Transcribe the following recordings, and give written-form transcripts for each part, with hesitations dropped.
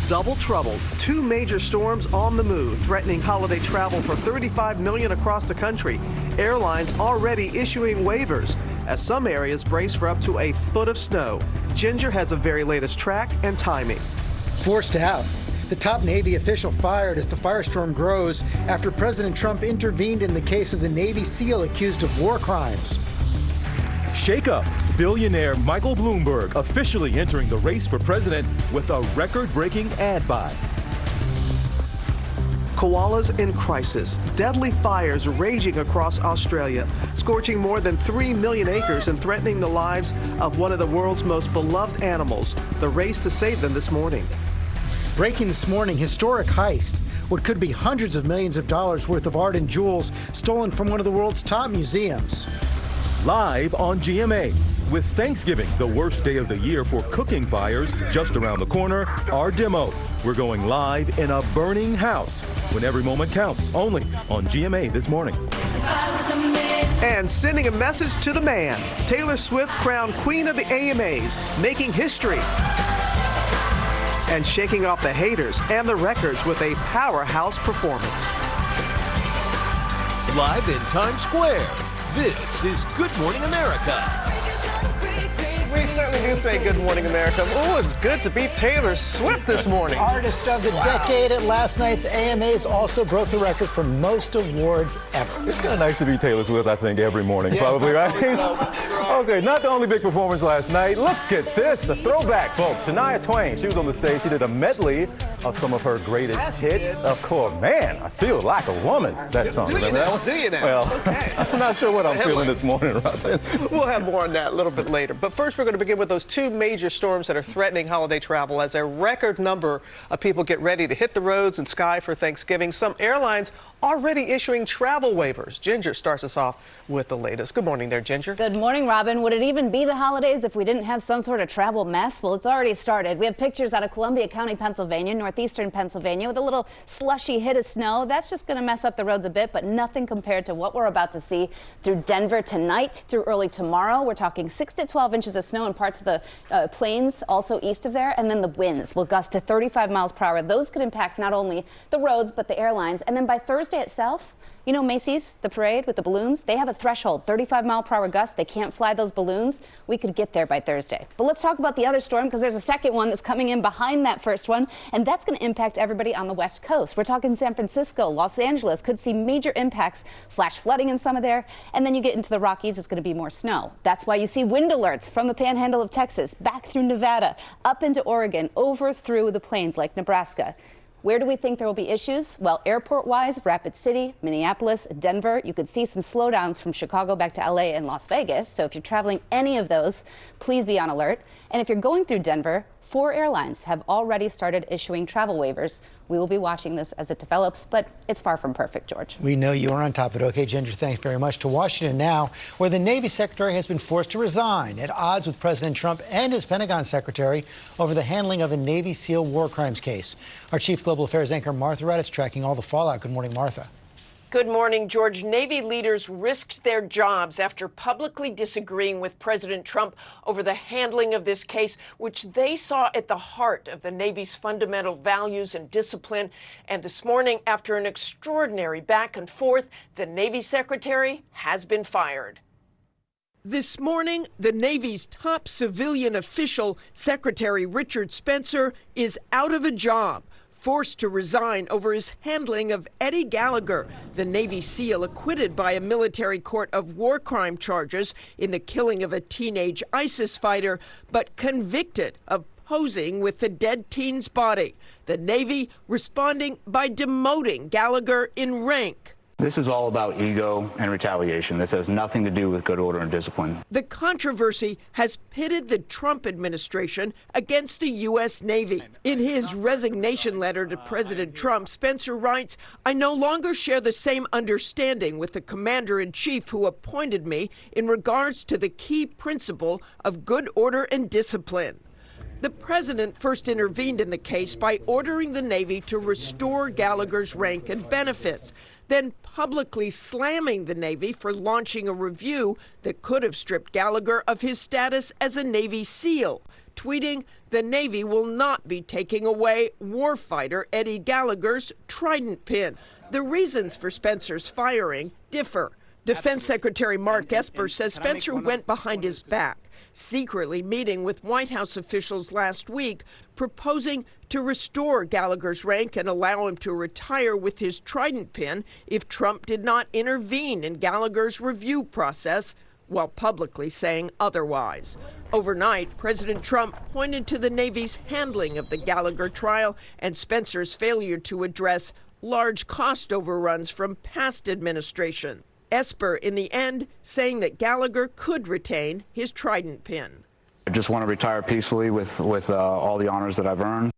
Double trouble. Two major storms on the move, threatening holiday travel for 35 million across the country. Airlines already issuing waivers as some areas brace for up to a foot of snow. Ginger has the very latest track and timing. Forced out. The top Navy official fired as the firestorm grows after President Trump intervened in the case of the Navy SEAL accused of war crimes. Shake up. Billionaire Michael Bloomberg officially entering the race for president with a record-breaking ad buy. Koalas in crisis. Deadly fires raging across Australia, scorching more than 3 million acres and threatening the lives of one of the world's most beloved animals. The race to save them this morning. Breaking this morning, historic heist. What could be hundreds of millions of dollars worth of art and jewels stolen from one of the world's top museums. Live on GMA. With Thanksgiving, the worst day of the year for cooking fires, just around the corner, our demo. We're going live in a burning house when every moment counts, only on GMA this morning. And sending a message to the man. Taylor Swift crowned Queen of the AMAs, making history. And shaking off the haters and the records with a powerhouse performance. Live in Times Square, this is Good Morning America. We certainly do say good morning, America. Oh, it's good to beat Taylor Swift this morning. Artist of the decade at last night's AMAs also broke the record for most awards ever. It's kind of nice to be Taylor Swift, I think, every morning, probably, right? Okay, not the only big performance last night. Look at this, the throwback, folks. Shania Twain, she was on the stage. She did a medley of some of her greatest hits. Of course, man, I feel like a woman, that song. Do you now? Do you now? Well, okay. I'm not sure what I'm feeling this morning, Robin. We'll have more on that a little bit later. But first, we're going to begin with those two major storms that are threatening holiday travel as a record number of people get ready to hit the roads and sky for Thanksgiving. Some airlines already issuing travel waivers. Ginger starts us off with the latest. Good morning there, Ginger. Good morning, Robin. Would it even be the holidays if we didn't have some sort of travel mess? Well, it's already started. We have pictures out of Columbia County, Pennsylvania, northeastern Pennsylvania, with a little slushy hit of snow. That's just going to mess up the roads a bit, but nothing compared to what we're about to see through Denver tonight through early tomorrow. We're talking 6 to 12 inches of snow in parts of the plains, also east of there, and then the winds will gust to 35 miles per hour. Those could impact not only the roads, but the airlines. And then by Thursday itself, you know Macy's, the parade with the balloons, they have a threshold, 35 mile per hour gust. They can't fly those balloons. We could get there by Thursday. But let's talk about the other storm, because there's a second one that's coming in behind that first one, and that's going to impact everybody on the West Coast. We're talking San Francisco, Los Angeles could see major impacts, flash flooding in some of there, and then you get into the Rockies, it's going to be more snow. That's why you see wind alerts from the panhandle of Texas, back through Nevada, up into Oregon, over through the plains like Nebraska. Where do we think there will be issues? Well, airport-wise, Rapid City, Minneapolis, Denver. You could see some slowdowns from Chicago back to LA and Las Vegas. So if you're traveling any of those, please be on alert. And if you're going through Denver, 4 airlines have already started issuing travel waivers. We will be watching this as it develops, but it's far from perfect, George. We know you are on top of it. Okay, Ginger, thanks very much. To Washington now, where the Navy Secretary has been forced to resign at odds with President Trump and his Pentagon Secretary over the handling of a Navy SEAL war crimes case. Our Chief Global Affairs anchor, Martha Redd, is tracking all the fallout. Good morning, Martha. Good morning, George. Navy leaders risked their jobs after publicly disagreeing with President Trump over the handling of this case, which they saw at the heart of the Navy's fundamental values and discipline. And this morning, after an extraordinary back and forth, the Navy Secretary has been fired. This morning, the Navy's top civilian official, Secretary Richard Spencer, is out of a job, forced to resign over his handling of Eddie Gallagher, the Navy SEAL acquitted by a military court of war crime charges in the killing of a teenage ISIS fighter, but convicted of posing with the dead teen's body. The Navy responding by demoting Gallagher in rank. This is all about ego and retaliation. This has nothing to do with good order and discipline. The controversy has pitted the Trump administration against the U.S. Navy. In his resignation letter to President Trump, Spencer writes, "I no longer share the same understanding with the commander-in-chief who appointed me in regards to the key principle of good order and discipline." The president first intervened in the case by ordering the Navy to restore Gallagher's rank and benefits, then publicly slamming the Navy for launching a review that could have stripped Gallagher of his status as a Navy SEAL, tweeting, "The Navy will not be taking away warfighter Eddie Gallagher's Trident pin." The reasons for Spencer's firing differ. Defense Secretary Mark Esper says Spencer went behind his back, secretly meeting with White House officials last week, proposing to restore Gallagher's rank and allow him to retire with his Trident pin if Trump did not intervene in Gallagher's review process, while publicly saying otherwise. Overnight, President Trump pointed to the Navy's handling of the Gallagher trial and Spencer's failure to address large cost overruns from past administration. Esper, in the end, saying that Gallagher could retain his Trident pin. I just want to retire peacefully with all the honors that I've earned.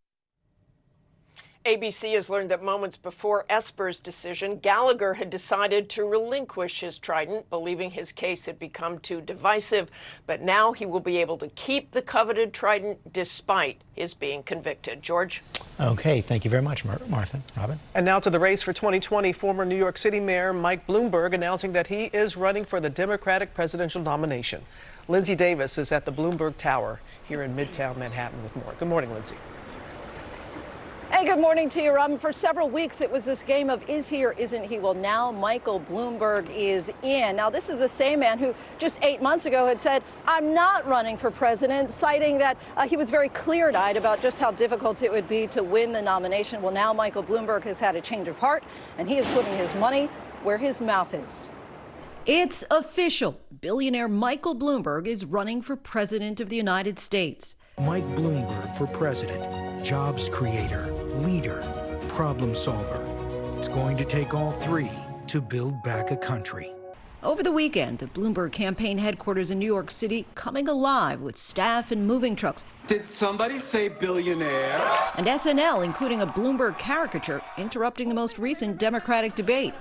ABC has learned that moments before Esper's decision, Gallagher had decided to relinquish his Trident, believing his case had become too divisive. But now he will be able to keep the coveted Trident despite his being convicted. George? Okay, thank you very much, Martha. Robin? And now to the race for 2020. Former New York City Mayor Mike Bloomberg announcing that he is running for the Democratic presidential nomination. Lindsay Davis is at the Bloomberg Tower here in Midtown Manhattan with more. Good morning, Lindsay. Hey, good morning to you, Robin. For several weeks, it was this game of is he or isn't he? Well, now Michael Bloomberg is in. Now, this is the same man who just 8 months ago had said, I'm not running for president, citing that he was very clear-eyed about just how difficult it would be to win the nomination. Well, now Michael Bloomberg has had a change of heart, and he is putting his money where his mouth is. It's official. Billionaire Michael Bloomberg is running for president of the United States. Mike Bloomberg for president, jobs creator, leader, problem solver. It's going to take all three to build back a country. Over the weekend, the Bloomberg campaign headquarters in New York City coming alive with staff and moving trucks. Did somebody say billionaire? And SNL, including a Bloomberg caricature, interrupting the most recent Democratic debate.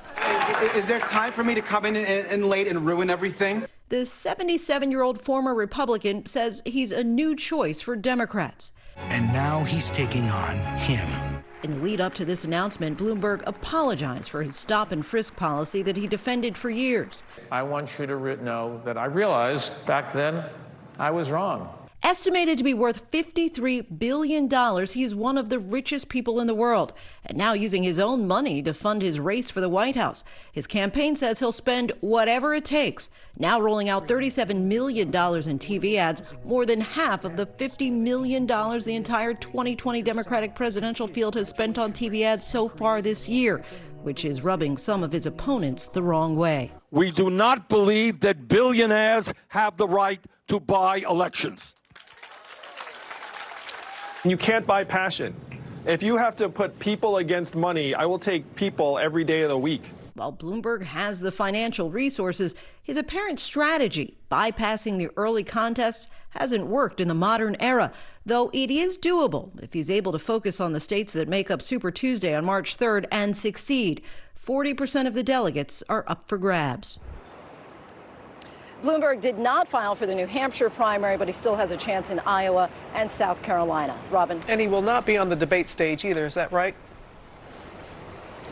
Is there time for me to come in late and ruin everything? The 77-year-old former Republican says he's a new choice for Democrats. And now he's taking on him. In the lead up to this announcement, Bloomberg apologized for his stop and frisk policy that he defended for years. I want you to know that I realized back then I was wrong. Estimated to be worth $53 billion, he is one of the richest people in the world, and now using his own money to fund his race for the White House. His campaign says he'll spend whatever it takes, now rolling out $37 million in TV ads, more than half of the $50 million the entire 2020 Democratic presidential field has spent on TV ads so far this year, which is rubbing some of his opponents the wrong way. We do not believe that billionaires have the right to buy elections. You can't buy passion. If you have to put people against money, I will take people every day of the week. While Bloomberg has the financial resources, his apparent strategy, bypassing the early contests, hasn't worked in the modern era, though it is doable if he's able to focus on the states that make up Super Tuesday on March 3rd and succeed. 40% of the delegates are up for grabs. Bloomberg did not file for the New Hampshire primary, but he still has a chance in Iowa and South Carolina. Robin? And he will not be on the debate stage either, is that right?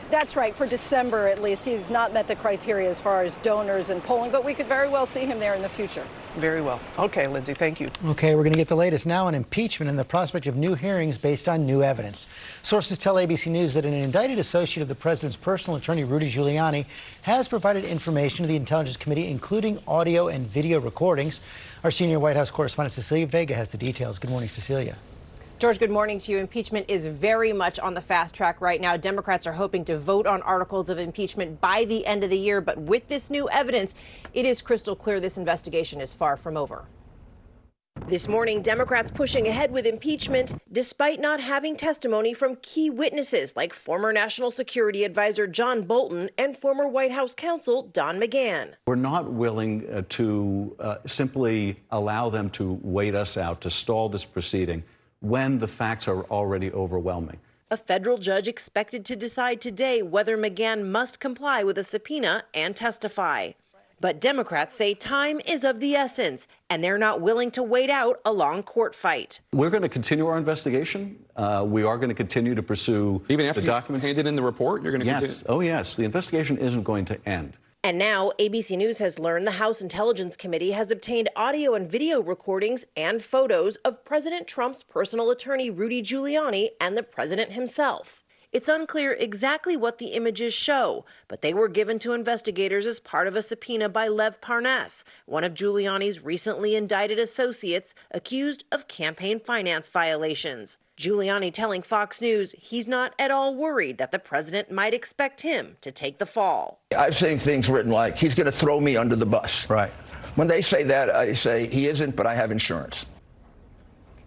That's right, for December at least. He's not met the criteria as far as donors and polling, but we could very well see him there in the future. Very well. Okay, Lindsay, thank you. Okay, we're going to get the latest now on impeachment and the prospect of new hearings based on new evidence. Sources tell ABC News that an indicted associate of the president's personal attorney, Rudy Giuliani, has provided information to the Intelligence Committee, including audio and video recordings. Our senior White House correspondent, Cecilia Vega, has the details. Good morning, Cecilia. George, good morning to you. Impeachment is very much on the fast track right now. Democrats are hoping to vote on articles of impeachment by the end of the year. But with this new evidence, it is crystal clear this investigation is far from over. This morning, Democrats pushing ahead with impeachment despite not having testimony from key witnesses like former National Security Advisor John Bolton and former White House counsel Don McGahn. We're not willing to simply allow them to wait us out, to stall this proceeding when the facts are already overwhelming. A federal judge expected to decide today whether McGahn must comply with a subpoena and testify. But Democrats say time is of the essence, and they're not willing to wait out a long court fight. We're going to continue our investigation. We are going to continue to pursue even after the documents. You handed in the report. You're going to continue. Yes. Oh, yes. The investigation isn't going to end. And now ABC News has learned the House Intelligence Committee has obtained audio and video recordings and photos of President Trump's personal attorney, Rudy Giuliani, and the president himself. It's unclear exactly what the images show, but they were given to investigators as part of a subpoena by Lev Parnas, one of Giuliani's recently indicted associates accused of campaign finance violations. Giuliani telling Fox News he's not at all worried that the president might expect him to take the fall. I've seen things written like, he's going to throw me under the bus. Right. When they say that, I say, he isn't, but I have insurance.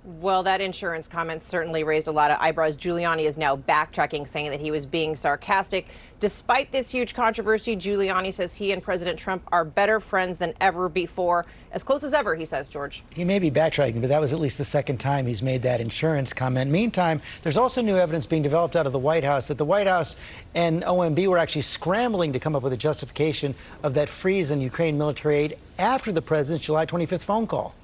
Well, that insurance comment certainly raised a lot of eyebrows. Giuliani is now backtracking, saying that he was being sarcastic. Despite this huge controversy, Giuliani says he and President Trump are better friends than ever before. As close as ever, he says, George. He may be backtracking, but that was at least the second time he's made that insurance comment. Meantime, there's also new evidence being developed out of the White House that the White House and OMB were actually scrambling to come up with a justification of that freeze on Ukraine military aid after the president's July 25th phone call.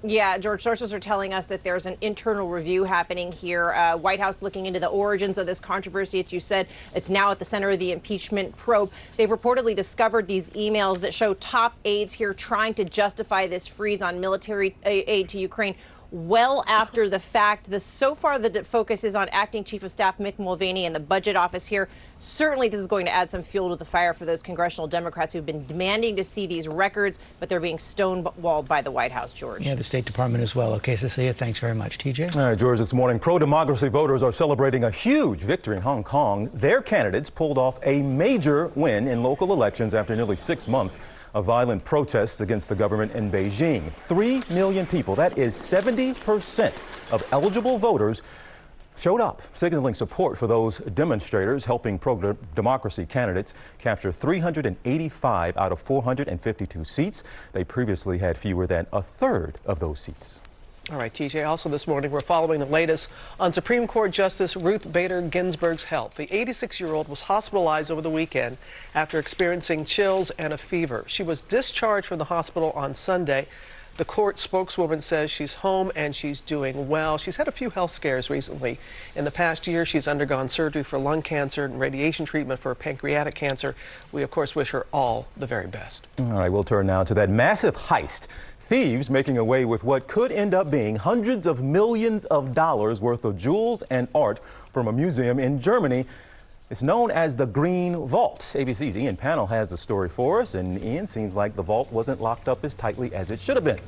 Yeah, George, sources are telling us that there's an internal review happening here. White House looking into the origins of this controversy. As you said, it's now at the center of the impeachment probe. They've reportedly discovered these emails that show top aides here trying to justify this freeze on military aid to Ukraine well after the fact. So far, the focus is on Acting Chief of Staff Mick Mulvaney and the budget office here. Certainly, this is going to add some fuel to the fire for those congressional Democrats who've been demanding to see these records, but they're being stonewalled by the White House, George. Yeah, the State Department as well. Okay, Cecilia, thanks very much. TJ? All right, George, this morning, pro-democracy voters are celebrating a huge victory in Hong Kong. Their candidates pulled off a major win in local elections after nearly 6 months of violent protests against the government in Beijing. 3 million people, that is 70% of eligible voters, showed up, signaling support for those demonstrators, helping pro-democracy candidates capture 385 out of 452 seats. They previously had fewer than a third of those seats. All right, TJ, also this morning, we're following the latest on Supreme Court Justice Ruth Bader Ginsburg's health. The 86-year-old was hospitalized over the weekend after experiencing chills and a fever. She was discharged from the hospital on Sunday. The court spokeswoman says she's home and she's doing well. She's had a few health scares recently. In the past year, she's undergone surgery for lung cancer and radiation treatment for pancreatic cancer. We, of course, wish her all the very best. All right, we'll turn now to that massive heist. Thieves making away with what could end up being hundreds of millions of dollars worth of jewels and art from a museum in Germany. It's known as the Green Vault. ABC's Ian Pannell has the story for us, and Ian, seems like the vault wasn't locked up as tightly as it should have been.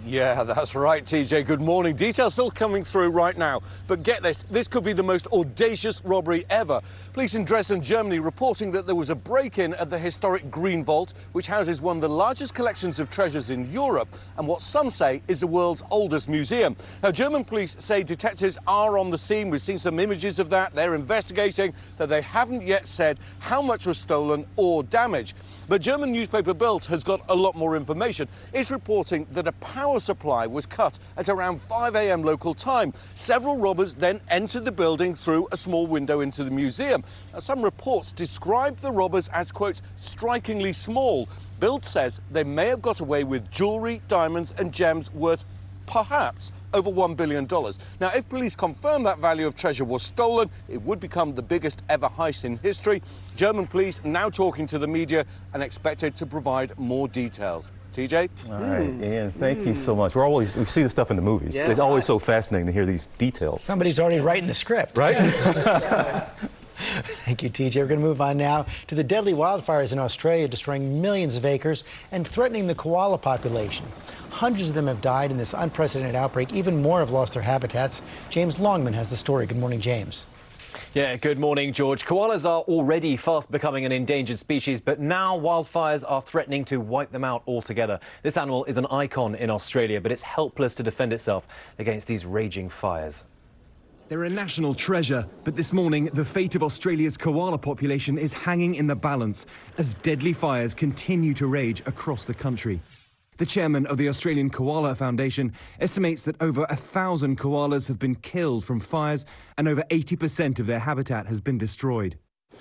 Yeah, that's right, TJ. Good morning. Details still coming through right now. But get this could be the most audacious robbery ever. Police in Dresden, Germany, reporting that there was a break-in at the historic Green Vault, which houses one of the largest collections of treasures in Europe, and what some say is the world's oldest museum. Now, German police say detectives are on the scene. We've seen some images of that. They're investigating, that they haven't yet said how much was stolen or damaged. But German newspaper Bild has got a lot more information. It's reporting that a power supply was cut at around 5 a.m. local time. Several robbers then entered the building through a small window into the museum. Now, some reports described the robbers as, quote, strikingly small. Bild says they may have got away with jewelry, diamonds and gems worth perhaps over $1 billion. Now, if police confirm that value of treasure was stolen, it would become the biggest ever heist in history. German police now talking to the media and expected to provide more details. TJ? All right, Ian, thank you so much. We see this stuff in the movies. Yeah. It's always so fascinating to hear these details. Somebody's already writing the script. Right? Thank you, TJ. We're going to move on now to the deadly wildfires in Australia, destroying millions of acres and threatening the koala population. Hundreds of them have died in this unprecedented outbreak. Even more have lost their habitats. James Longman has the story. Good morning, James. Yeah, good morning, George. Koalas are already fast becoming an endangered species, but now wildfires are threatening to wipe them out altogether. This animal is an icon in Australia, but it's helpless to defend itself against these raging fires. They're a national treasure, but this morning the fate of Australia's koala population is hanging in the balance as deadly fires continue to rage across the country. The chairman of the Australian Koala Foundation estimates that over 1,000 koalas have been killed from fires and over 80% of their habitat has been destroyed.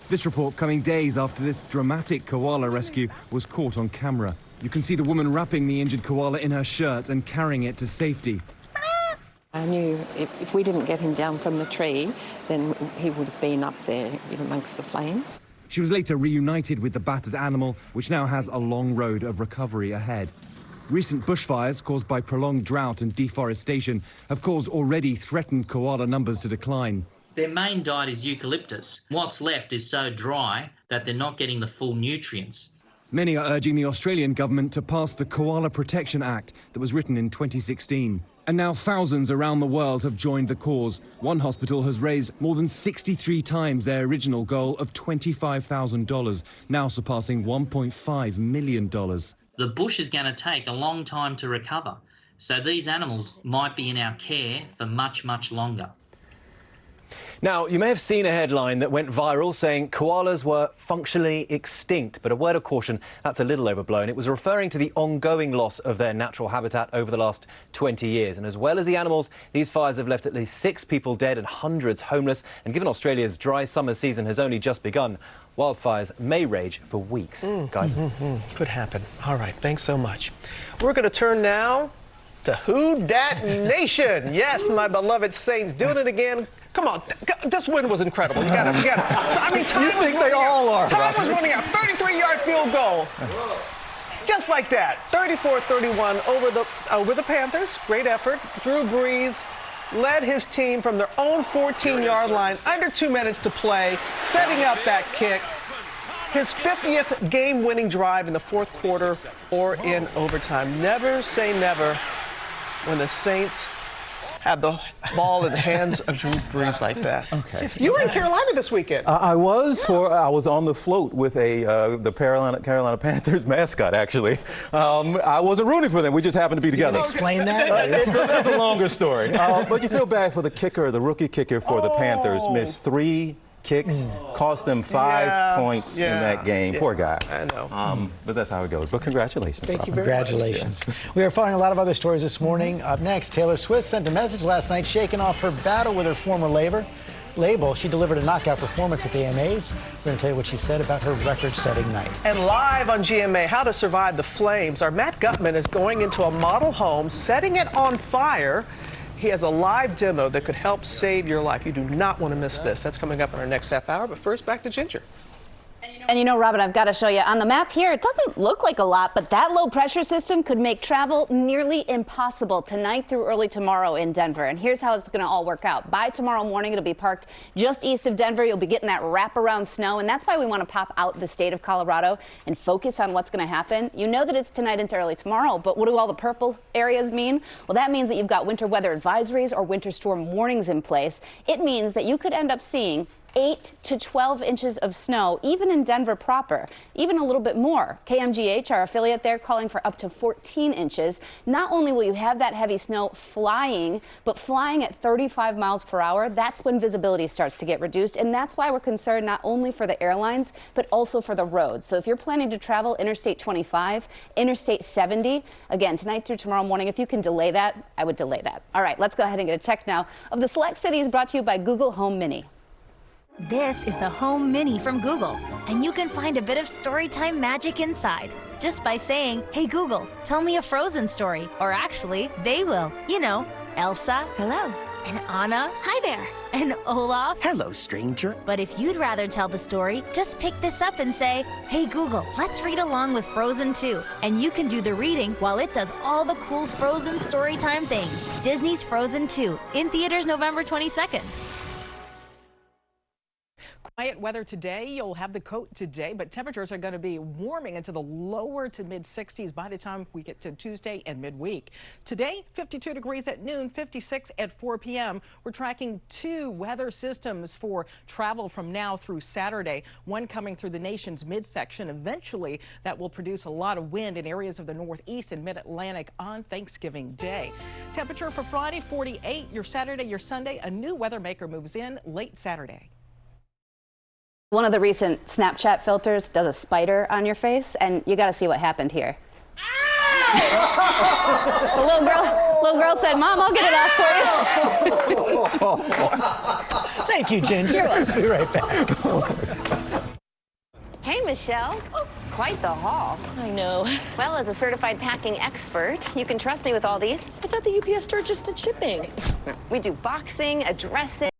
This report coming days after this dramatic koala rescue was caught on camera. You can see the woman wrapping the injured koala in her shirt and carrying it to safety. I knew if we didn't get him down from the tree, then he would have been up there amongst the flames. She was later reunited with the battered animal, which now has a long road of recovery ahead. Recent bushfires caused by prolonged drought and deforestation have caused already threatened koala numbers to decline. Their main diet is eucalyptus. What's left is so dry that they're not getting the full nutrients. Many are urging the Australian government to pass the Koala Protection Act that was written in 2016. And now thousands around the world have joined the cause. One hospital has raised more than 63 times their original goal of $25,000, now surpassing $1.5 million. The bush is going to take a long time to recover, so these animals might be in our care for much, much longer. Now, you may have seen a headline that went viral saying koalas were functionally extinct, but a word of caution, that's a little overblown. It was referring to the ongoing loss of their natural habitat over the last 20 years. And as well as the animals, these fires have left at least 6 people dead and hundreds homeless. And given Australia's dry summer season has only just begun, wildfires may rage for weeks. Guys. Could happen. All right, thanks so much. We're going to turn now to Who Dat Nation. Yes, my beloved Saints doing it again. Come on, this win was incredible. You got it. I mean, time was running out. 33-yard field goal. Just like that. 34-31 over the Panthers. Great effort. Drew Brees led his team from their own 14-yard line, under 2 minutes to play, setting up that kick. His 50th game-winning drive in the fourth quarter or in overtime. Never say never when the Saints have the ball in the hands of Drew Brees like that. Okay. You were in Carolina this weekend. I was on the float with the Carolina Panthers mascot, actually. I wasn't rooting for them. We just happened to be together. Can you explain that? That's a longer story. But you feel bad for the kicker, the rookie kicker for the Panthers. Missed 3 kicks, cost them 5 points in that game. Poor guy. I know. But that's how it goes. But congratulations. Thank you very much. Congratulations. We are following a lot of other stories this morning. Up next, Taylor Swift sent a message last night shaking off her battle with her former label. She delivered a knockout performance at the AMAs. We're going to tell you what she said about her record-setting night. And live on GMA, How to Survive the Flames, our Matt Gutman is going into a model home, setting it on fire. He has a live demo that could help save your life. You do not want to miss this. That's coming up in our next half hour. But first, back to Ginger. And you know, Robin, I've got to show you on the map here, it doesn't look like a lot, but that low pressure system could make travel nearly impossible tonight through early tomorrow in Denver. And here's how it's going to all work out. By tomorrow morning, it'll be parked just east of Denver. You'll be getting that wraparound snow. And that's why we want to pop out the state of Colorado and focus on what's going to happen. You know that it's tonight into early tomorrow, but what do all the purple areas mean? Well, that means that you've got winter weather advisories or winter storm warnings in place. It means that you could end up seeing 8 to 12 inches of snow, even in Denver proper, even a little bit more. KMGH, our affiliate there, calling for up to 14 inches. Not only will you have that heavy snow flying, but flying at 35 miles per hour, that's when visibility starts to get reduced. And that's why we're concerned not only for the airlines, but also for the roads. So if you're planning to travel Interstate 25, Interstate 70, again, tonight through tomorrow morning, if you can delay that, I would delay that. All right, let's go ahead and get a check now of the select cities brought to you by Google Home Mini. This is the Home Mini from Google, and you can find a bit of storytime magic inside just by saying, "Hey Google, tell me a Frozen story." Or actually, they will. You know, Elsa, hello, and Anna, hi there, and Olaf, hello, stranger. But if you'd rather tell the story, just pick this up and say, "Hey Google, let's read along with Frozen 2." And you can do the reading while it does all the cool Frozen storytime things. Disney's Frozen 2, in theaters November 22nd. Quiet weather today. You'll have the coat today, but temperatures are going to be warming into the lower to mid 60s by the time we get to Tuesday and midweek. Today, 52 degrees at noon, 56 at 4 p.m. We're tracking 2 weather systems for travel from now through Saturday. One coming through the nation's midsection. Eventually, that will produce a lot of wind in areas of the Northeast and Mid-Atlantic on Thanksgiving Day. Temperature for Friday, 48. Your Saturday, your Sunday, a new weather maker moves in late Saturday. One of the recent Snapchat filters does a spider on your face, and you got to see what happened here. The little girl said, "Mom, I'll get it off for you." Thank you, Ginger. You're welcome. Be right back. Michelle. Oh, quite the haul. I know. Well, as a certified packing expert, you can trust me with all these. I thought the UPS store just did shipping. We do boxing, addressing.